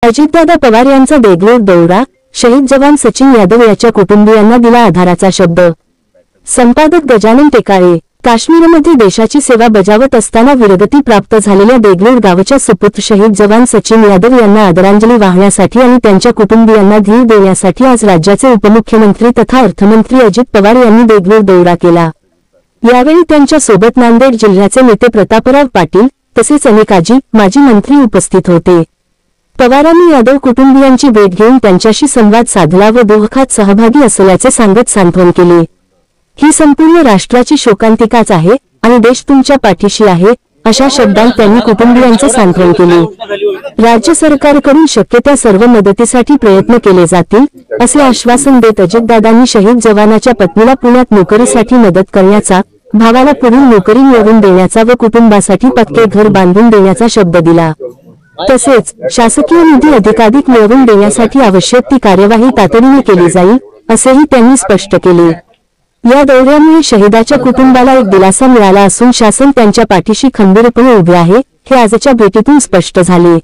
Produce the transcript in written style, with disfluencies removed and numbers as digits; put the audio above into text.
अजितदादा पवार यांचा बेंगलोर दौरा, शहीद जवान सचिन यादव याच्या कुटुंबियांना दिला आधाराचा शब्द। संपादक गजानन टेकाळे। काश्मीरमध्ये देशाची सेवा बजावत असताना वीरगती प्राप्त झालेल्या बेंगलोर गावच्या सुपुत्र शहीद जवान सचिन यादव यांना आदरांजली वाहण्यासाठी आणि त्यांच्या कुटुंबियांना धीर देण्यासाठी आज राज्याचे उपमुख्यमंत्री तथा अर्थमंत्री अजित पवार यांनी बेंगलोर दौरा केला। यावेळी त्यांच्या सोबत नांदेड जिल्ह्याचे नेते प्रतापराव पाटील तसेच अनेक माजी मंत्री उपस्थित होते। पवारांनी यादव कुटुंबियांची भेट घेऊन त्यांच्याशी संवाद साधला व दुःखात सहभागी असल्याचे सांगत सांत्वन केले। ही संपूर्ण राष्ट्राची शोकांतिकाच आहे आणि देश तुमच्या पाठीशी आहे, अशा शब्दांत त्यांनी कुटुंबियांचे सांत्वन केले। राज्य सरकारकडून शक्य त्या सर्व मदतीसाठी प्रयत्न केले जातील, असे आश्वासन देत अजितदादांनी शहीद जवानाच्या पत्नीला पुण्यात नोकरीसाठी मदत करण्याचा, भावाला पुढील नोकरी मिळवून देण्याचा व कुटुंबासाठी पक्के घर बांधून देण्याचा शब्द दिला। तसेच शासकीय निधी अधिकाधिक मिळवून देण्यासाठी आवश्यक ती कार्यवाही तातडीने केली जाईल, असेही त्यांनी स्पष्ट केले। या दौऱ्यामुळे शहीदाच्या कुटुंबाला एक दिलासा मिळाला असून शासन त्यांच्या पाठीशी खंबीरपणे उभे आहे, हे आजच्या भेटीतून स्पष्ट झाले।